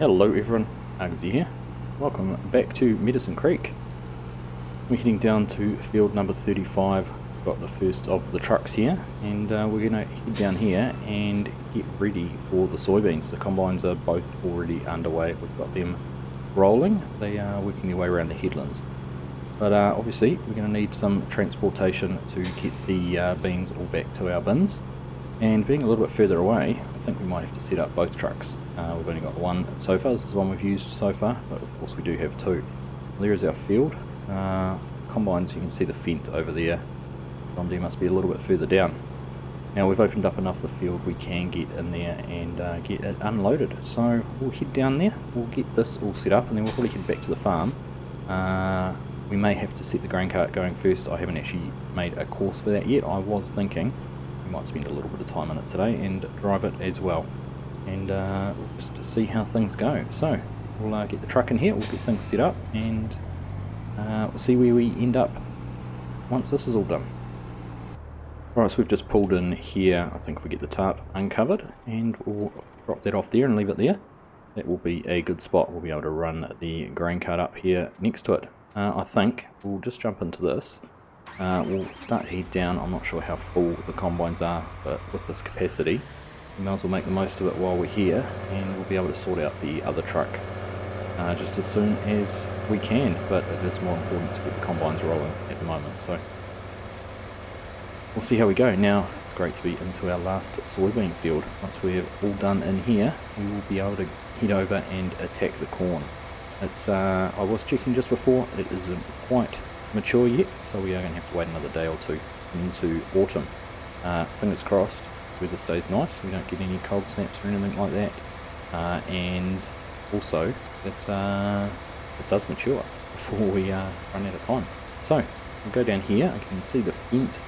Hello everyone, Argsy here. Welcome back to Medicine Creek. We're heading down to field number 35. Got the first of the trucks here, and we're going to head down here and get ready for the soybeans. The combines are both already underway. We've got them rolling. They are working their way around the headlands. But obviously we're going to need some transportation to get the beans all back to our bins. And being a little bit further away, I think we might have to set up both trucks. We've only got one so far. This is the one we've used so far, but of course we do have two. There is our field. Combines, you can see the fence over there. John Deere must be a little bit further down. Now we've opened up enough of the field we can get in there and get it unloaded. So we'll head down there, we'll get this all set up, and then we'll probably head back to the farm. We may have to set the grain cart going first. I haven't actually made a course for that yet. I was thinking we might spend a little bit of time on it today and drive it as well, and just to see how things go. So we'll get the truck in here, we'll get things set up, and we'll see where we end up once this is all done. Alright, so we've just pulled in here. I think if we get the tarp uncovered, and we'll drop that off there and leave it there, that will be a good spot. We'll be able to run the grain cart up here next to it. I think we'll just jump into this. We'll start to head down. I'm not sure how full the combines are, but with this capacity we may as well make the most of it while we're here, and we'll be able to sort out the other truck just as soon as we can. But it is more important to get the combines rolling at the moment, so we'll see how we go. Now it's great to be into our last soybean field. Once we're all done in here, we will be able to head over and attack the corn. It's I was checking just before, it isn't quite mature yet, so we are going to have to wait another day or two into autumn. Fingers crossed weather stays nice, we don't get any cold snaps or anything like that, and also that it does mature before we run out of time. So we'll go down here. I can see the fence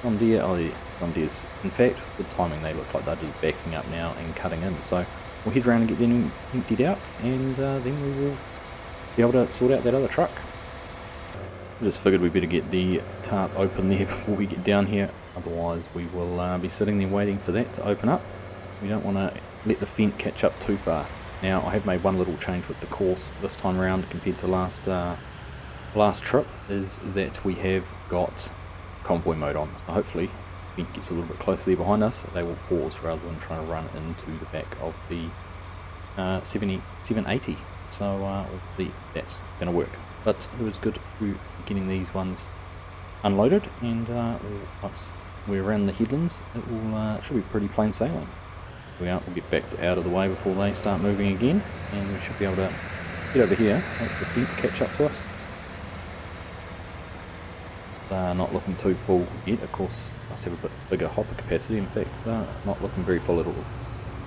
John Deere. Oh yeah, John Deere's, in fact the timing, they look like they're just backing up now and cutting in, so we'll head around and get them emptied out, and then we will be able to sort out that other truck. I just figured we better get the tarp open there before we get down here, otherwise we will be sitting there waiting for that to open up. We don't want to let the fence catch up too far. Now I have made one little change with the course this time around compared to last trip, is that we have got convoy mode on. So hopefully if it gets a little bit closer there behind us, they will pause rather than trying to run into the back of the 780. So hopefully that's going to work. But it was good getting these ones unloaded, and once we're around the headlands, it will should be pretty plain sailing. We'll get back out of the way before they start moving again, and we should be able to get over here, wait for the fence to catch up to us. They're not looking too full yet. Of course, must have a bit bigger hopper capacity. In fact, they're not looking very full at all.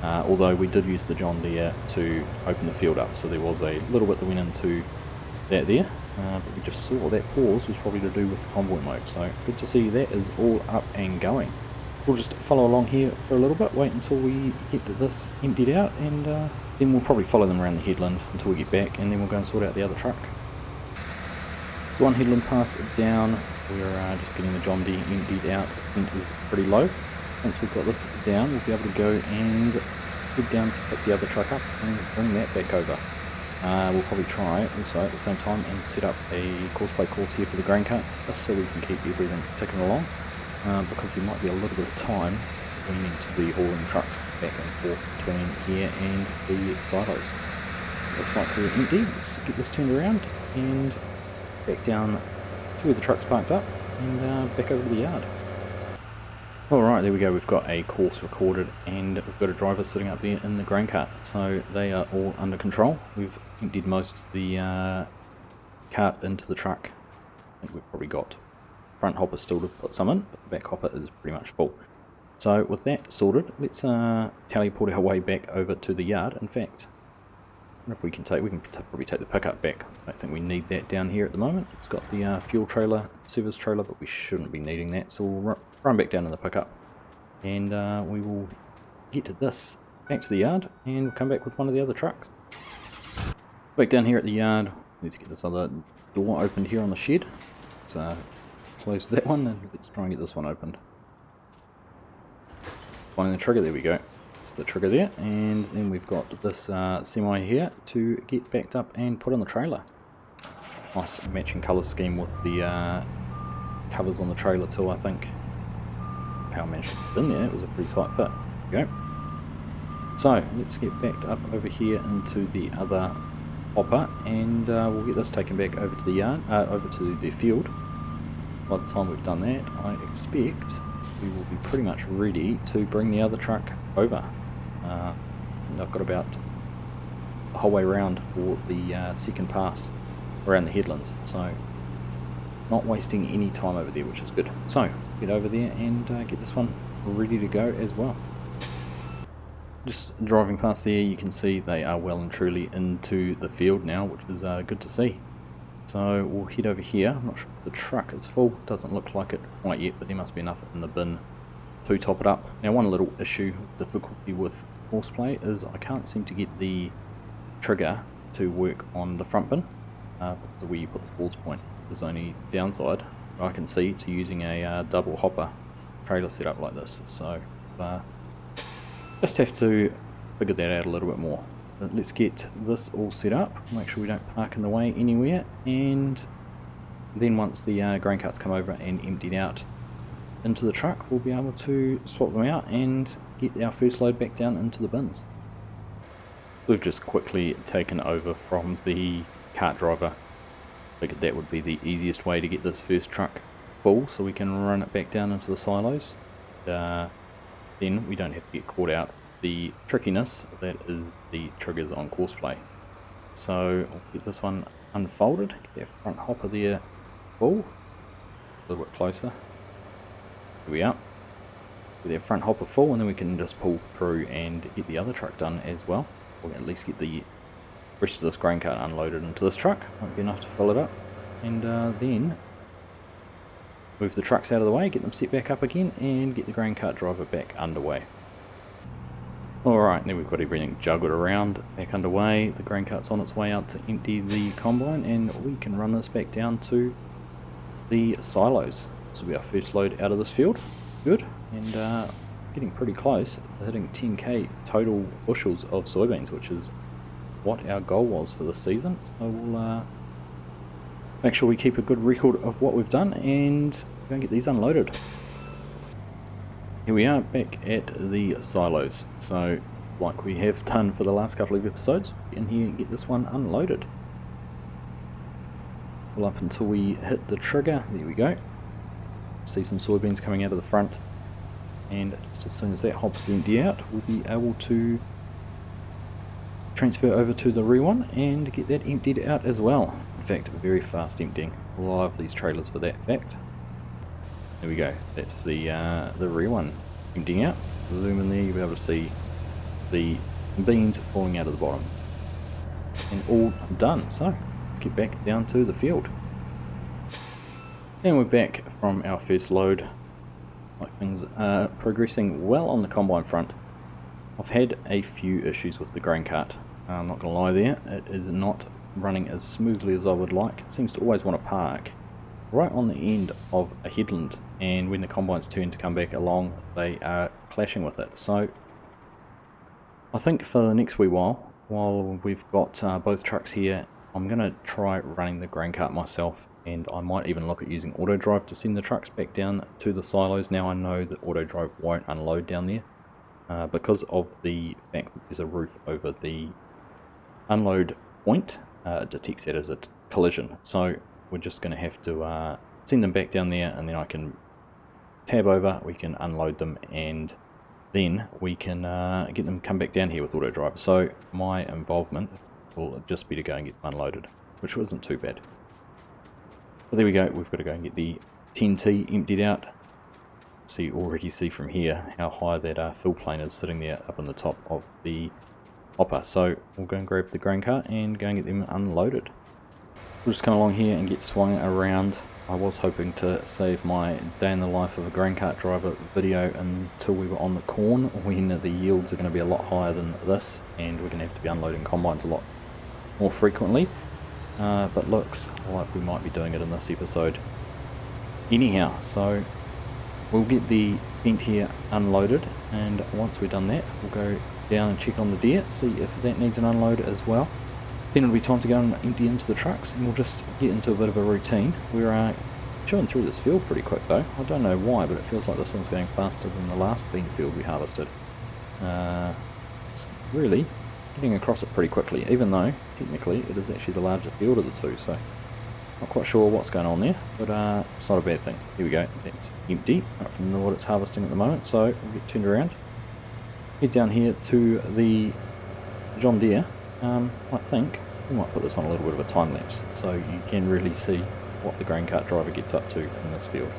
Although we did use the John Deere to open the field up, so there was a little bit that went into that there, but we just saw that pause was probably to do with the convoy mode, so good to see that is all up and going. We'll just follow along here for a little bit, wait until we get this emptied out, and then we'll probably follow them around the headland until we get back, and then we'll go and sort out the other truck. So one headland pass down, we're just getting the John Deere emptied out. The fence is pretty low. Once we've got this down, we'll be able to go and head down to pick the other truck up and bring that back over. We'll probably try also at the same time and set up a course here for the grain cart, just so we can keep everything ticking along, because there might be a little bit of time we need to be hauling trucks back and forth between here and the silos. Looks like we're empty. Let's get this turned around and back down to where the truck's parked up, and back over to the yard. Alright, there we go, we've got a course recorded, and we've got a driver sitting up there in the grain cart, so they are all under control. We've emptied most of the cart into the truck. I think we've probably got front hopper still to put some in, but the back hopper is pretty much full. So with that sorted, let's teleport our way back over to the yard. In fact, I wonder if we can probably take the pickup back. I don't think we need that down here at the moment. It's got the fuel trailer, service trailer, but we shouldn't be needing that, so we'll run back down in the pickup, and we will get this back to the yard, and we'll come back with one of the other trucks. Back down here at the yard, let's get this other door opened here on the shed. Let's close that one, and let's try and get this one opened. Finding the trigger, there we go. that's the trigger there, and then we've got this semi here to get backed up and put on the trailer. Nice matching colour scheme with the covers on the trailer too, I think. How I managed to fit in there, it was a pretty tight fit. There we go. So let's get backed up over here into the other hopper, and we'll get this taken back over to the yard, over to the field. By the time we've done that, I expect we will be pretty much ready to bring the other truck over. I've got about the whole way around for the second pass around the headlands, so not wasting any time over there, which is good. So get over there and get this one ready to go as well. Just driving past there, you can see they are well and truly into the field now, which is good to see. So we'll head over here. I'm not sure if the truck is full, doesn't look like it quite yet, but there must be enough in the bin to top it up. Now one little issue, difficulty with horseplay is I can't seem to get the trigger to work on the front bin, where you put the falls point. There's only downside I can see to using a double hopper trailer setup like this, so just have to figure that out a little bit more. But let's get this all set up, make sure we don't park in the way anywhere, and then once the grain carts come over and emptied out into the truck, we'll be able to swap them out and get our first load back down into the bins. We've just quickly taken over from the cart driver. Figured that would be the easiest way to get this first truck full so we can run it back down into the silos. Then we don't have to get caught out the trickiness that is the triggers on courseplay. So I'll get this one unfolded, get that front hopper there full, a little bit closer. Here we are. Get that front hopper full, and then we can just pull through and get the other truck done as well. Or at least get the rest of this grain cart unloaded into this truck. Won't be enough to fill it up. And then move the trucks out of the way, get them set back up again, and get the grain cart driver back underway. Alright, now we've got everything juggled around, back underway. The grain cart's on its way out to empty the combine, and we can run this back down to the silos. This will be our first load out of this field. Good, and getting pretty close to hitting 10k total bushels of soybeans, which is what our goal was for this season. So we'll make sure we keep a good record of what we've done and go and get these unloaded. Here we are back at the silos. So like we have done for the last couple of episodes, get in here and get this one unloaded. Pull up until we hit the trigger. There we go. See some soybeans coming out of the front, and just as soon as that hop's empty out, we'll be able to transfer over to the rear one and get that emptied out as well. In fact, very fast emptying. Love these trailers for that fact. There we go. That's the rear one emptying out. Zoom in there, you'll be able to see the beans falling out of the bottom. And all done. So let's get back down to the field. And we're back from our first load. Like things are progressing well on the combine front. I've had a few issues with the grain cart. I'm not going to lie there. It is not running as smoothly as I would like. It seems to always want to park right on the end of a headland, and when the combines turn to come back along, they are clashing with it. So I think for the next wee while we've got both trucks here, I'm going to try running the grain cart myself, and I might even look at using auto drive to send the trucks back down to the silos. Now I know that auto drive won't unload down there because of the fact that there's a roof over the unload point. It detects that as a collision, so we're just going to have to send them back down there, and then I can tab over, we can unload them, and then we can get them come back down here with auto drive. So my involvement will just be to go and get them unloaded, which wasn't too bad. But there we go, we've got to go and get the 10T emptied out. Already see from here how high that fill plane is sitting there up on the top of the hopper. So we'll go and grab the grain cart and go and get them unloaded. We'll just come along here and get swung around. I was hoping to save my day in the life of a grain cart driver video until we were on the corn, when the yields are going to be a lot higher than this, and we're going to have to be unloading combines a lot more frequently. But looks like we might be doing it in this episode anyhow, so We'll get the vent here unloaded, and once we're done that, we'll go down and check on the deer, see if that needs an unload as well. Then it'll be time to go and empty into the trucks, and we'll just get into a bit of a routine. We're chewing through this field pretty quick though. I don't know why, but it feels like this one's going faster than the last bean field we harvested. It's really getting across it pretty quickly, even though technically it is actually the larger field of the two, so not quite sure what's going on there, but it's not a bad thing. Here we go, that's empty right from what it's harvesting at the moment, so we'll get turned around. Head down here to the John Deere. I think we might put this on a little bit of a time lapse so you can really see what the grain cart driver gets up to in this field.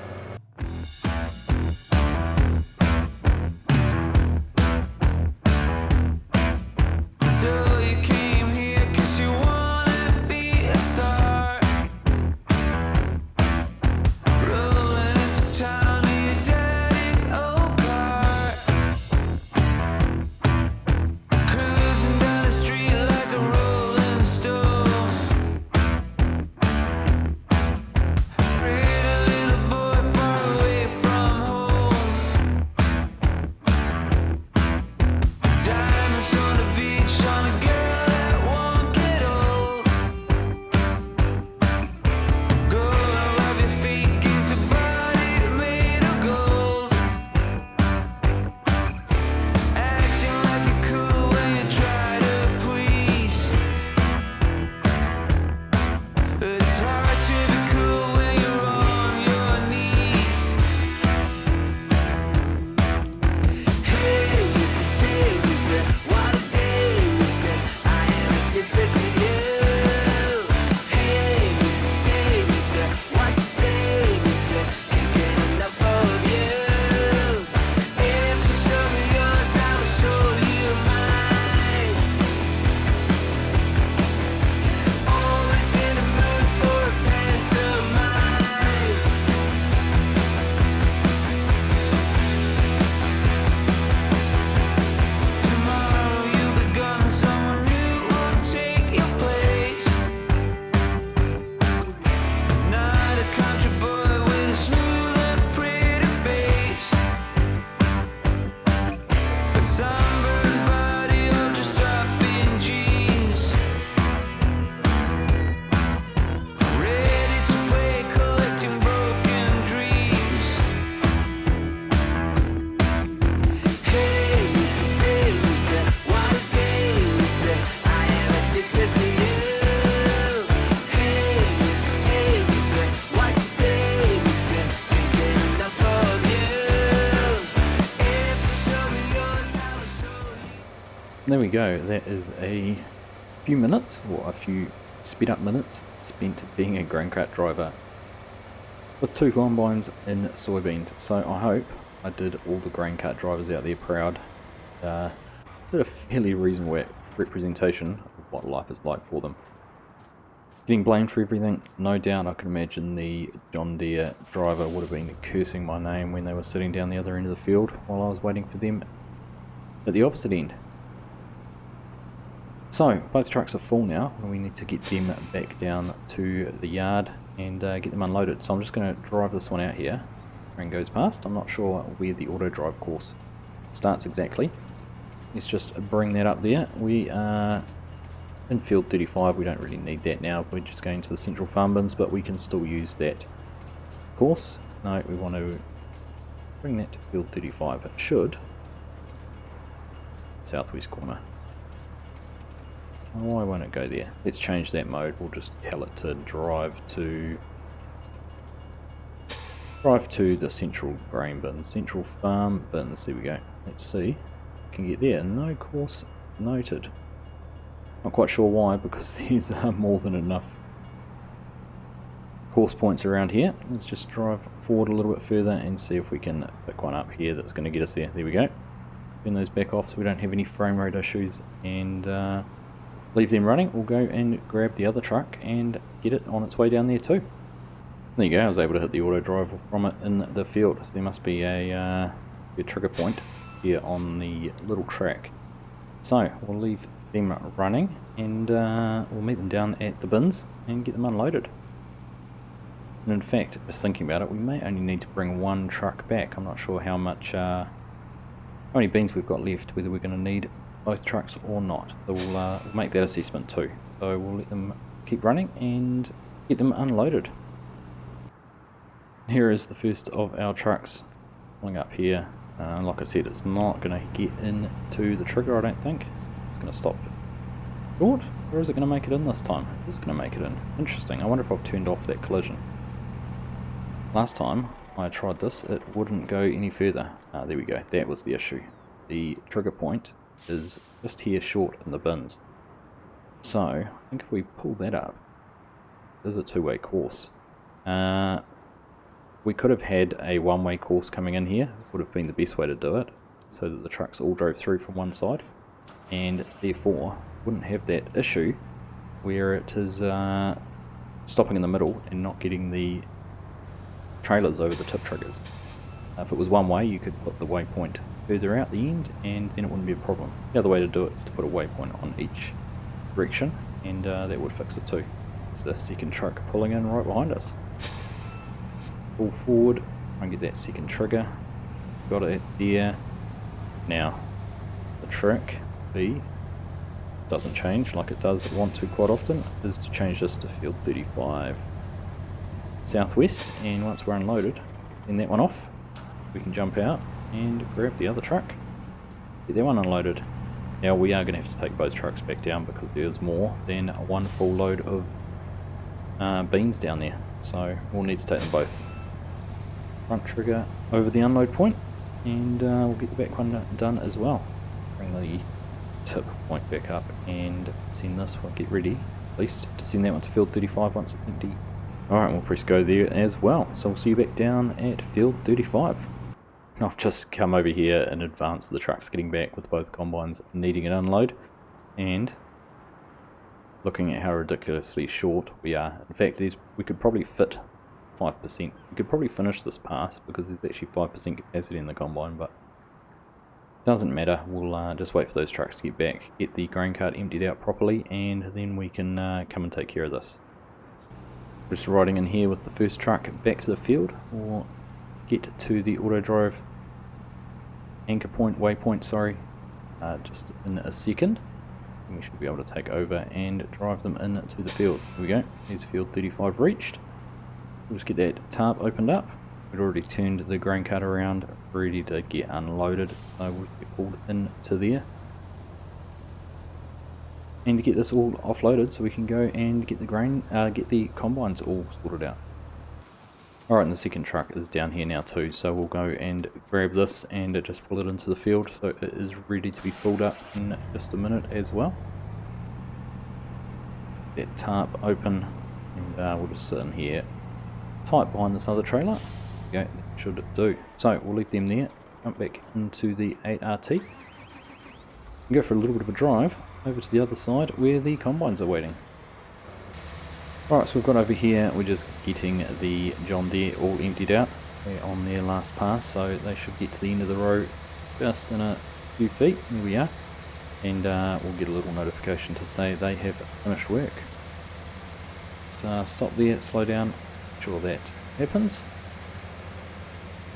There we go, that is a few minutes, or a few sped up minutes, spent being a grain cart driver with 2 combines in soybeans. So I hope I did all the grain cart drivers out there proud. Did a fairly reasonable representation of what life is like for them. Getting blamed for everything, no doubt. I can imagine the John Deere driver would have been cursing my name when they were sitting down the other end of the field while I was waiting for them at the opposite end. So, both trucks are full now, and we need to get them back down to the yard and get them unloaded. So I'm just going to drive this one out here. Train goes past. I'm not sure where the auto drive course starts exactly. Let's just bring that up there. We are in field 35, we don't really need that now. We're just going to the central farm bins, but we can still use that course. No, we want to bring that to field 35. It should. Southwest corner. Why won't it go there? Let's change that mode. We'll just tell it to drive to the central grain bin, central farm bins. There we go. Let's see. Can get there. No course noted. Not quite sure why, because there's more than enough course points around here. Let's just drive forward a little bit further and see if we can pick one up here that's going to get us there. There we go. Turn those back off so we don't have any frame rate issues, and leave them running. We'll go and grab the other truck and get it on its way down there too. There you go, I was able to hit the auto drive from it in the field. So there must be a trigger point here on the little track. So we'll leave them running and we'll meet them down at the bins and get them unloaded. And in fact, just thinking about it, we may only need to bring one truck back. I'm not sure how many beans we've got left, whether we're going to need both trucks or not. So we'll make that assessment too. So we'll let them keep running and get them unloaded. Here is the first of our trucks pulling up here. Like I said, it's not going to get into the trigger, I don't think. It's going to stop short, or is it going to make it in this time? It's going to make it in. Interesting. I wonder if I've turned off that collision. Last time I tried this, it wouldn't go any further. There we go. That was the issue. The trigger point is just here short in the bins. So I think if we pull that up, there's a two-way course. We could have had a one-way course coming in here. It would have been the best way to do it, so that the trucks all drove through from one side, and therefore wouldn't have that issue where it is stopping in the middle and not getting the trailers over the tip triggers. If it was one way, you could put the waypoint further out the end and then it wouldn't be a problem. The other way to do it is to put a waypoint on each direction, and that would fix it too. It's the second truck pulling in right behind us. Pull forward, try and get that second trigger. Got it there. Now, the trick B doesn't change like it does want to quite often, is to change this to field 35 southwest, and once we're unloaded, then that one off, we can jump out and grab the other truck, get that one unloaded. Now we are going to have to take both trucks back down because there's more than one full load of beans down there, so we'll need to take them both. Front trigger over the unload point, and we'll get the back one done as well. Bring the tip point back up and send this one, get ready at least to send that one to field 35 once it's empty. Alright, we'll press go there as well, so we'll see you back down at field 35. I've just come over here in advance of the trucks getting back with both combines needing an unload, and looking at how ridiculously short we are. In fact, we could probably fit 5%. We could probably finish this pass because there's actually 5% capacity in the combine, but doesn't matter. We'll just wait for those trucks to get back, get the grain cart emptied out properly, and then we can come and take care of this. Just riding in here with the first truck back to the field. We'll get to the auto drive anchor point, waypoint, sorry, just in a second. And we should be able to take over and drive them into the field. Here we go. Here's field 35 reached. We'll just get that tarp opened up. We'd already turned the grain cart around, ready to get unloaded, so we'll get pulled into there. And to get this all offloaded so we can go and get the combines all sorted out. Alright, and the second truck is down here now too, so we'll go and grab this and just pull it into the field so it is ready to be filled up in just a minute as well. That tarp open, and we'll just sit in here tight behind this other trailer. There we go, that should do. So we'll leave them there, jump back into the 8RT, and go for a little bit of a drive over to the other side where the combines are waiting. Alright, so we've got over here, we're just getting the John Deere all emptied out. They're on their last pass, so they should get to the end of the row just in a few feet. Here we are, and we'll get a little notification to say they have finished work. Just stop there, slow down, make sure that happens.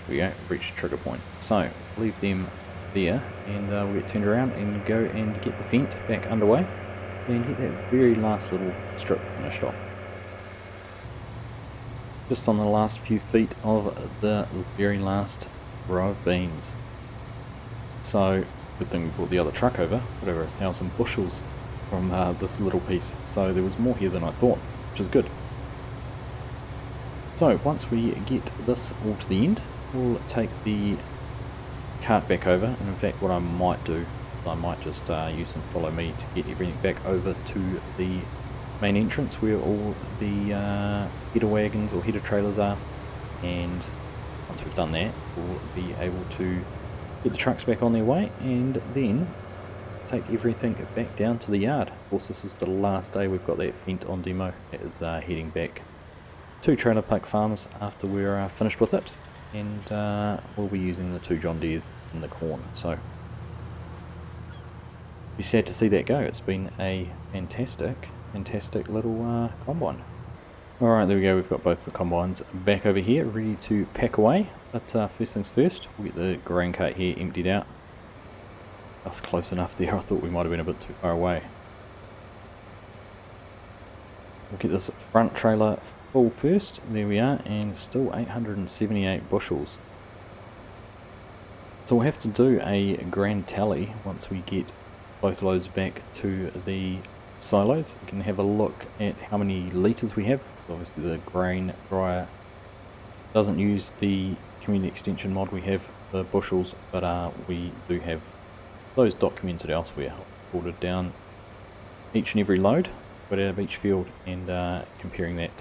Here we go, reach trigger point. So leave them there, and we'll get turned around and go and get the Fendt back underway and get that very last little strip finished off. Just on the last few feet of the very last row of beans. So good thing we brought the other truck over, got over 1,000 bushels from this little piece, so there was more here than I thought, which is good. So once we get this all to the end, we'll take the cart back over, and in fact what I might do is I might just use some follow me to get everything back over to the main entrance where all the header wagons or header trailers are, and once we've done that we'll be able to get the trucks back on their way and then take everything back down to the yard. Of course, this is the last day we've got that Fendt on demo. It is heading back to Trailer Park Farms after we're finished with it, and we'll be using the 2 John Deeres in the corn. So be sad to see that go. It's been a fantastic little combine. Alright, there we go, we've got both the combines back over here, ready to pack away. But first things first, we'll get the grain cart here emptied out. Just close enough there, I thought we might have been a bit too far away. We'll get this front trailer full first, there we are, and still 878 bushels. So we'll have to do a grand tally once we get both loads back to the silos. We can have a look at how many litres we have, because obviously the grain dryer doesn't use the community extension mod we have for bushels, but we do have those documented elsewhere, ordered down each and every load, put out of each field, and comparing that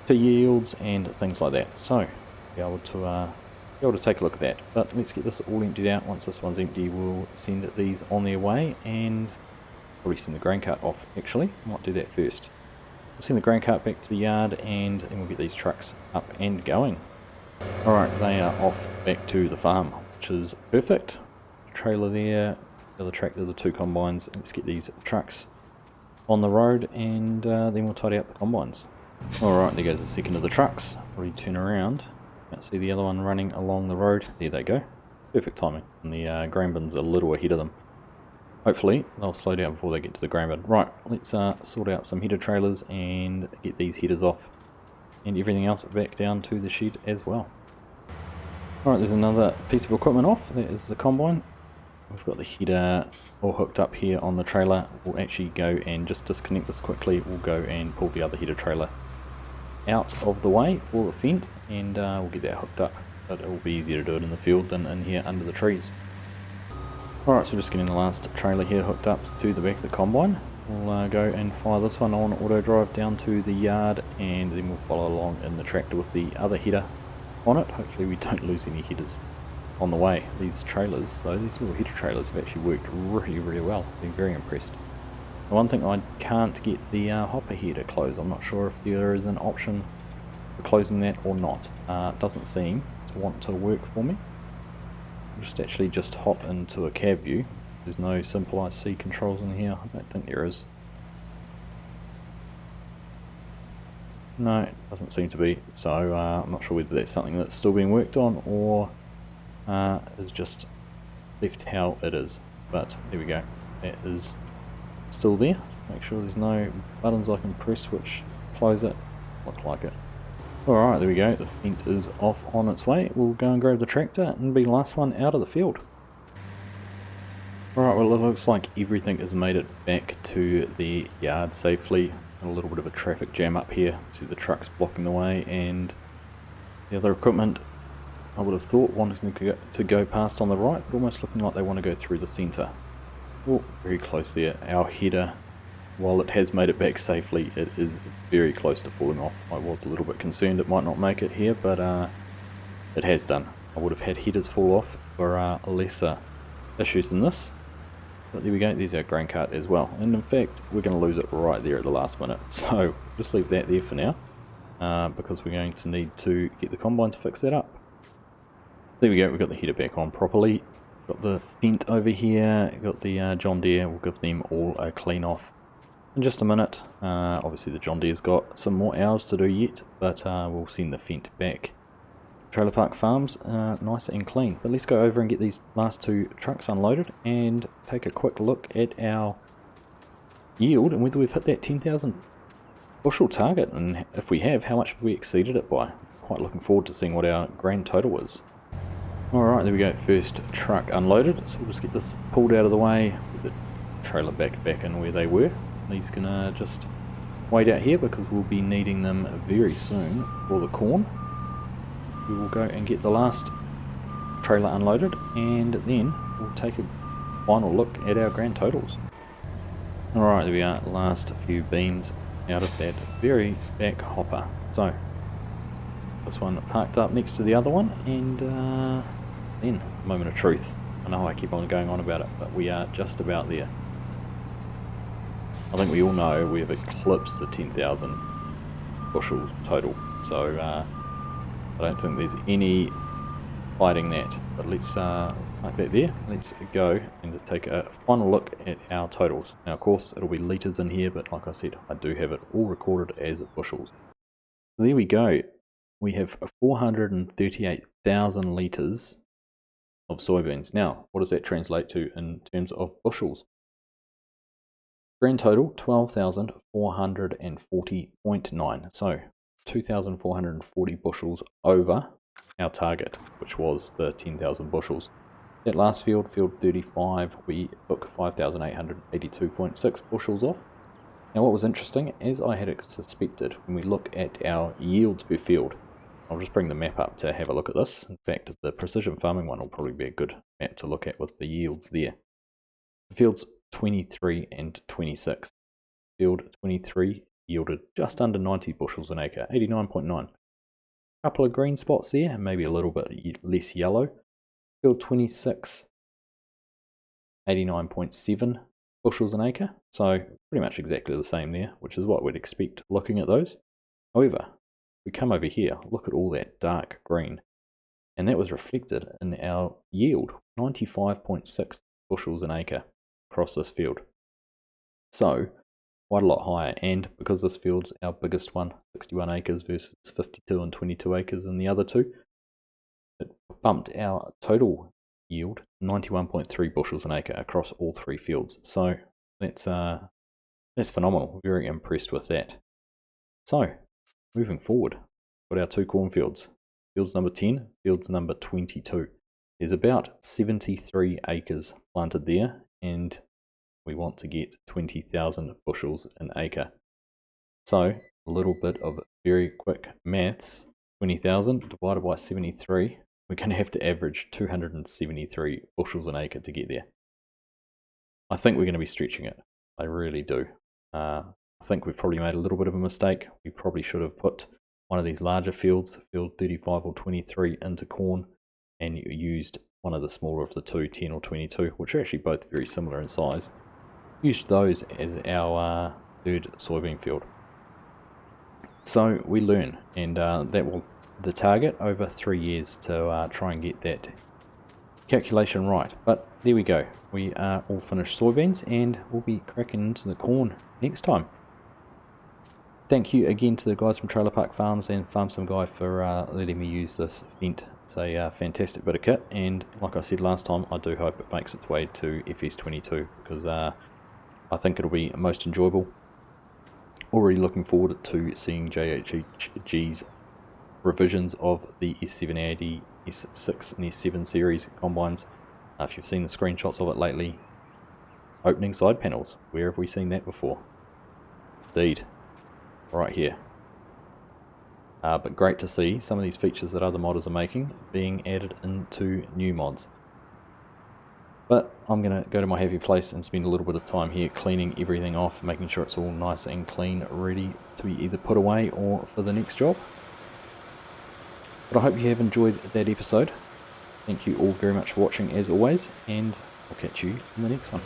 to yields and things like that. So be able to take a look at that. But let's get this all emptied out. Once this one's empty, we'll send these on their way, and probably send the grain cart off. Actually, might do that first. We'll send the grain cart back to the yard, and then we'll get these trucks up and going. Alright, they are off back to the farm, which is perfect. Trailer there, the other tractor, the two combines. Let's get these trucks on the road, and then we'll tidy up the combines. Alright, there goes the second of the trucks. Already turn around. Can't see the other one running along the road. There they go. Perfect timing. And the grain bin's a little ahead of them. Hopefully they'll slow down before they get to the grain bin. Right, let's sort out some header trailers and get these headers off, and everything else back down to the shed as well. Alright, there's another piece of equipment off. That is the combine. We've got the header all hooked up here on the trailer. We'll actually go and just disconnect this quickly. We'll go and pull the other header trailer out of the way for the fent, and we'll get that hooked up. But it will be easier to do it in the field than in here under the trees. Alright, so just getting the last trailer here hooked up to the back of the combine. We'll go and fire this one on auto drive down to the yard, and then we'll follow along in the tractor with the other header on it. Hopefully we don't lose any headers on the way. These trailers though, these little header trailers have actually worked really well. Been very impressed. The one thing I can't get the hopper here to close. I'm not sure if there is an option for closing that or not. It doesn't seem to want to work for me. I'll just hop into a cab view. There's no simple IC controls in here. I don't think there is. No, it doesn't seem to be. So I'm not sure whether that's something that's still being worked on, or is just left how it is. But there we go. That is still there. Make sure there's no buttons I can press which close it. Look like it. Alright, there we go. The fent is off on its way. We'll go and grab the tractor and be the last one out of the field. Alright, well, it looks like everything has made it back to the yard safely. A little bit of a traffic jam up here. See the trucks blocking the way, and the other equipment I would have thought wanting to go past on the right, but almost looking like they want to go through the centre. Oh, very close there. Our header, while it has made it back safely, it is very close to falling off. I was a little bit concerned it might not make it here, but it has done. I would have had headers fall off for lesser issues than this. But there we go, there's our grain cart as well. And in fact, we're going to lose it right there at the last minute. So just leave that there for now, because we're going to need to get the combine to fix that up. There we go, we've got the header back on properly. Got the fent over here, got the John Deere. We'll give them all a clean off in just a minute. Obviously the John Deere's got some more hours to do yet, but we'll send the fent back. Trailer Park Farms, nice and clean. But let's go over and get these last two trucks unloaded and take a quick look at our yield and whether we've hit that 10,000 bushel target, and if we have, how much have we exceeded it by. Quite looking forward to seeing what our grand total is. Alright, there we go, first truck unloaded, so we'll just get this pulled out of the way with the trailer back in where they were. These can just wait out here because we'll be needing them very soon for the corn. We will go and get the last trailer unloaded, and then we'll take a final look at our grand totals. Alright, there we are, last few beans out of that very back hopper. So, this one parked up next to the other one, and then, moment of truth. I know I keep on going on about it, but we are just about there. I think we all know we have eclipsed the 10,000 bushel total, so I don't think there's any fighting that. But let's like that there. Let's go and take a final look at our totals. Now of course it'll be litres in here, but like I said, I do have it all recorded as bushels. So there we go. We have 438,000 litres of soybeans. Now, what does that translate to in terms of bushels? Grand total 12,440.9. So 2,440 bushels over our target, which was the 10,000 bushels. That last field, field 35, we took 5,882.6 bushels off. Now what was interesting, as I had suspected, when we look at our yields per field, I'll just bring the map up to have a look at this. In fact, the precision farming one will probably be a good map to look at with the yields there. The fields 23 and 26. Field 23 yielded just under 90 bushels an acre, 89.9. Couple of green spots there, and maybe a little bit less yellow. Field 26, 89.7 bushels an acre, so pretty much exactly the same there, which is what we'd expect looking at those. However, we come over here, look at all that dark green, and that was reflected in our yield, 95.6 bushels an acre across this field. So quite a lot higher, and because this field's our biggest one, 61 acres versus 52 and 22 acres in the other two, it bumped our total yield 91.3 bushels an acre across all three fields. So that's phenomenal. Very impressed with that. So moving forward, got our two cornfields. Fields number 10, fields number 22. There's about 73 acres planted there, and we want to get 20,000 bushels an acre. So a little bit of very quick maths. 20,000 divided by 73, we're going to have to average 273 bushels an acre to get there. I think we're going to be stretching it. I really do. I think we've probably made a little bit of a mistake. We probably should have put one of these larger fields, field 35 or 23, into corn, and used one of the smaller of the two, 10 or 22, which are actually both very similar in size. Used those as our third soybean field. So we learn, and that was the target over 3 years to try and get that calculation right. But there we go. We are all finished soybeans, and we'll be cracking into the corn next time. Thank you again to the guys from Trailer Park Farms and Farm Sim Guy for letting me use this vent. It's a fantastic bit of kit, and like I said last time, I do hope it makes its way to FS22, because I think it'll be most enjoyable. Already looking forward to seeing JHG's revisions of the S780, S6 and S7 series combines. If you've seen the screenshots of it lately, opening side panels, where have we seen that before? Indeed, right here. But great to see some of these features that other modders are making being added into new mods. But I'm going to go to my happy place and spend a little bit of time here cleaning everything off, making sure it's all nice and clean, ready to be either put away or for the next job. But I hope you have enjoyed that episode. Thank you all very much for watching as always, and I'll catch you in the next one.